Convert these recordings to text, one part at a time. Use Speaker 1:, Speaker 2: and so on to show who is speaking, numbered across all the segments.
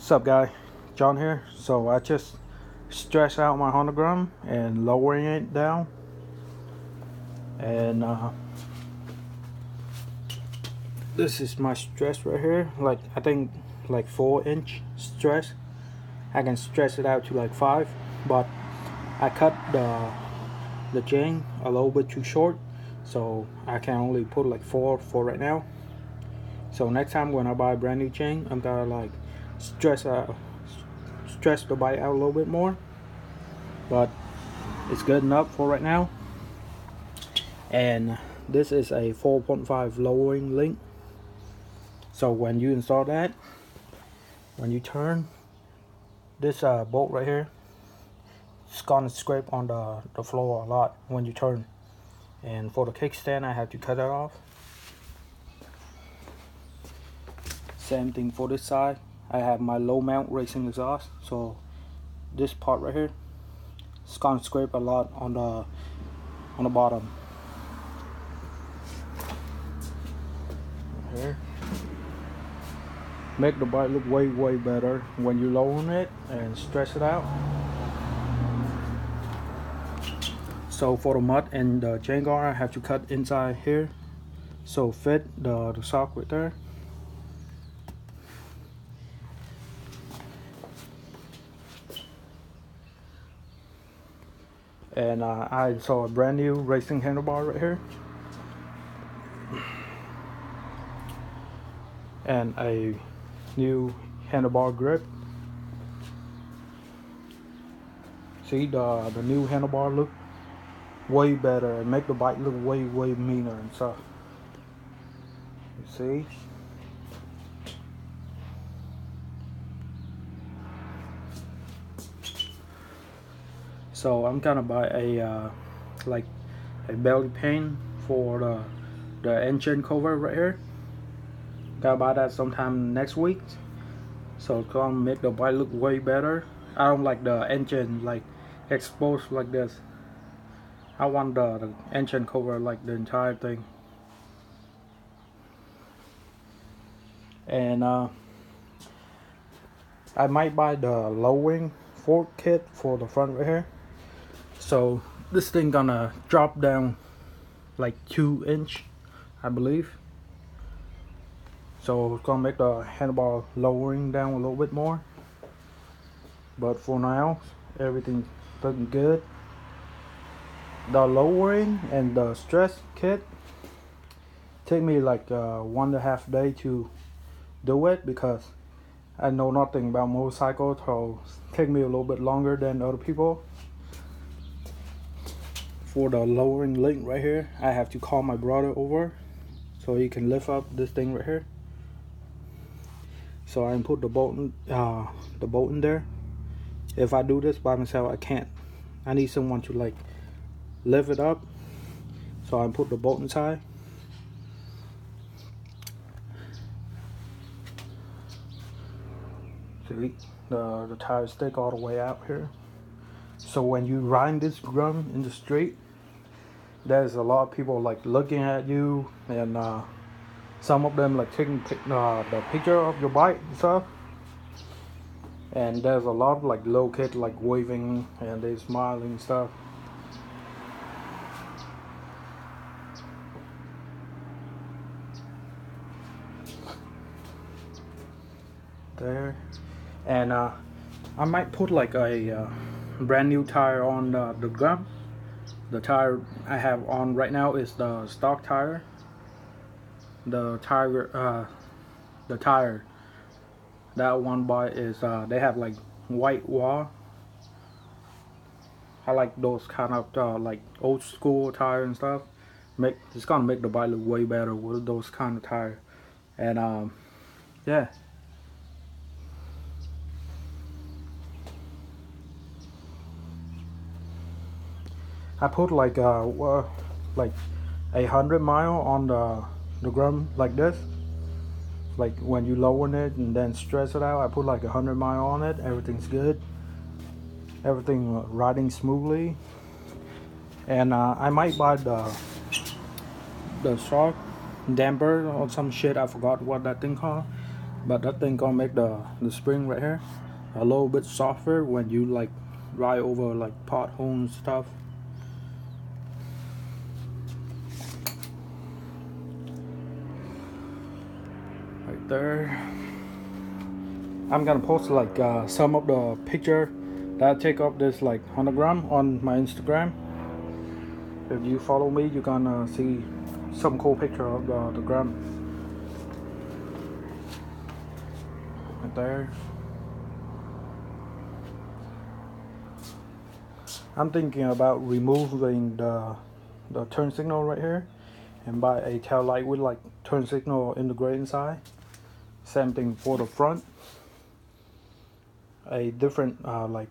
Speaker 1: What's up, guy? John here. So I just stretched out my Honda Grom and lowering it down, and this is my stress right here. Like I think like 4-inch stress. I can stretch it out to like 5, but I cut the chain a little bit too short, so I can only put like 4 for right now. So next time when I buy a brand new chain, I'm gonna like stretch the bite out a little bit more, but it's good enough for right now. And this is a 4.5 lowering link, so when you install that, when you turn this bolt right here, it's gonna scrape on the floor a lot when you turn. And for the kickstand, I have to cut it off. Same thing for this side. I have my low mount racing exhaust, so this part right here, it's gonna scrape a lot on the bottom. Right here. Make the bike look way better when you lower it and stretch it out. So for the mud and the chain guard, I have to cut inside here, so fit the socket there. And I installed a brand new racing handlebar right here, and a new handlebar grip. See, the new handlebar look way better and make the bike look way meaner and stuff. You see? So I'm gonna buy a like a belly paint for the engine cover right here. Gotta buy that sometime next week, so it's gonna make the bike look way better. I don't like the engine like exposed like this. I want the engine cover like the entire thing. And I might buy the lowering fork kit for the front right here. So this thing gonna drop down like 2-inch, I believe. So it's gonna make the handlebar lowering down a little bit more. But for now, everything's looking good. The lowering and the stress kit take me like 1.5 days to do it, because I know nothing about motorcycles, so it take me a little bit longer than other people. For the lowering link right here, I have to call my brother over so he can lift up this thing right here. So I can put the bolt in there. If I do this by myself, I can't. I need someone to like lift it up, so I can put the bolt inside. See, the tires stick all the way out here. So when you ride this Grom in the street, there's a lot of people like looking at you, and some of them like taking the picture of your bike and stuff. And there's a lot of like little kids like waving and they smiling and stuff. There. And I might put like a brand new tire on the Grom. The tire I have on right now is the stock tire. The tire that one buy is they have like white wall. I like those kind of like old school tire and stuff. It's gonna make the bike look way better with those kind of tire. And yeah. I put like 100 mile on the Grom like this. Like when you lower it and then stretch it out, I put like 100 mile on it. Everything's good. Everything riding smoothly. And I might buy the shock damper or some shit. I forgot what that thing called. but that thing gonna make the spring right here a little bit softer when you like ride over like potholes and stuff. Right there. I'm gonna post like some of the picture that I take of this like 100 gram on my Instagram. If you follow me, you're gonna see some cool picture of the gram. Right there. I'm thinking about removing the turn signal right here and buy a tail light with like turn signal integrated inside. Same thing for the front. A different like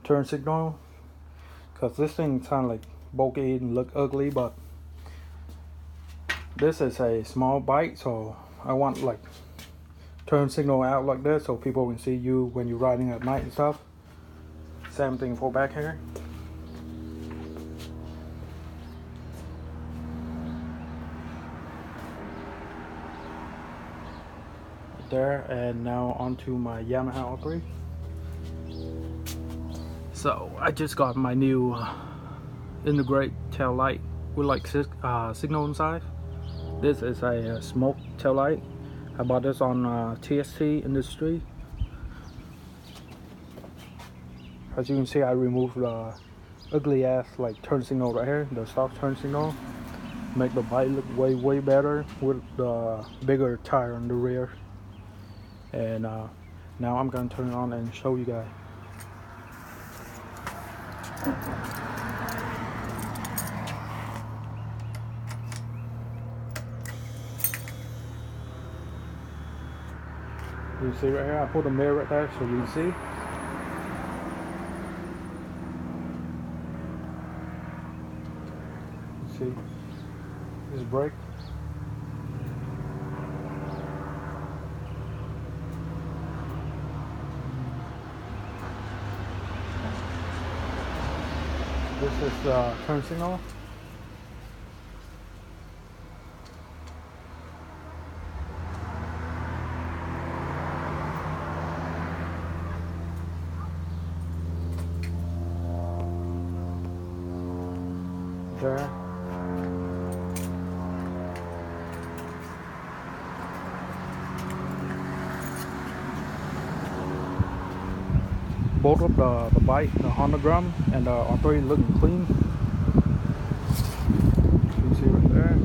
Speaker 1: turn signal, because this thing sounds like bulky and look ugly, but this is a small bike, so I want like turn signal out like this so people can see you when you're riding at night and stuff. Same thing for back here. There, and now onto my Yamaha R3. So I just got my new integrated tail light with like signal inside. This is a smoke tail light. I bought this on TST Industry. As you can see, I removed the ugly ass like turn signal right here, the stock turn signal. Make the bike look way better with the bigger tire on the rear. And now I'm gonna turn it on and show you guys. You see right here, I put a mirror right there so you can see. You see this brake. This is turn signal. There. Both of the bike, the Honda Drum and the R3 looking clean. You can see right there.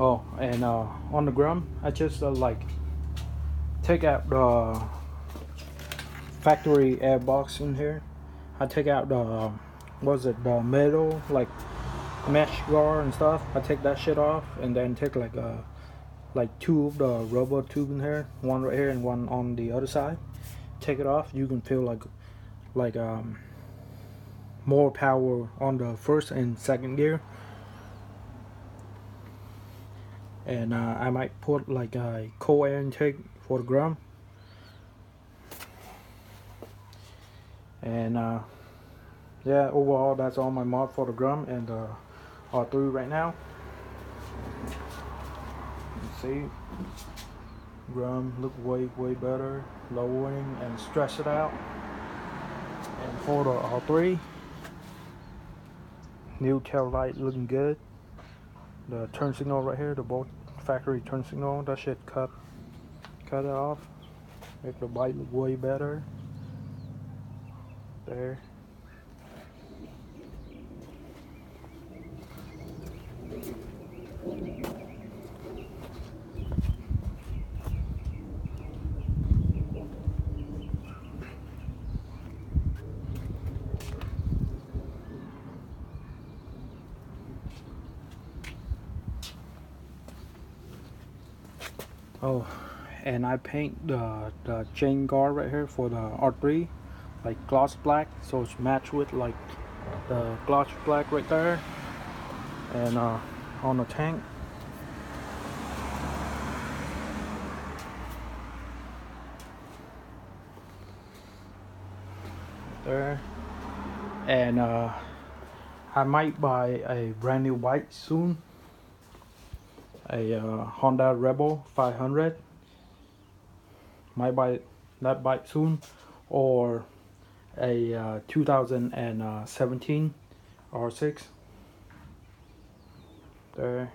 Speaker 1: Oh, and on the ground, I just like take out the factory air box in here. I take out the the metal like mesh guard and stuff. I take that shit off and then take like two of the rubber tube in here, one right here and one on the other side. Take it off, you can feel like more power on the first and second gear. And I might put like a cold air intake for the drum. And yeah, overall that's all my mod for the drum and the R3 right now. You see, drum look way better, lowering and stretch it out. And for the R3, new tail light looking good. The turn signal right here, the both factory turn signal, that shit cut it off, make the bike look way better. There. Oh, and I paint the chain guard right here for the R3 like gloss black, so it's matched with like the gloss black right there. And on the tank, there. And I might buy a brand new bike soon, a Honda Rebel 500. Might buy that bike soon, or a 2017 R6 there.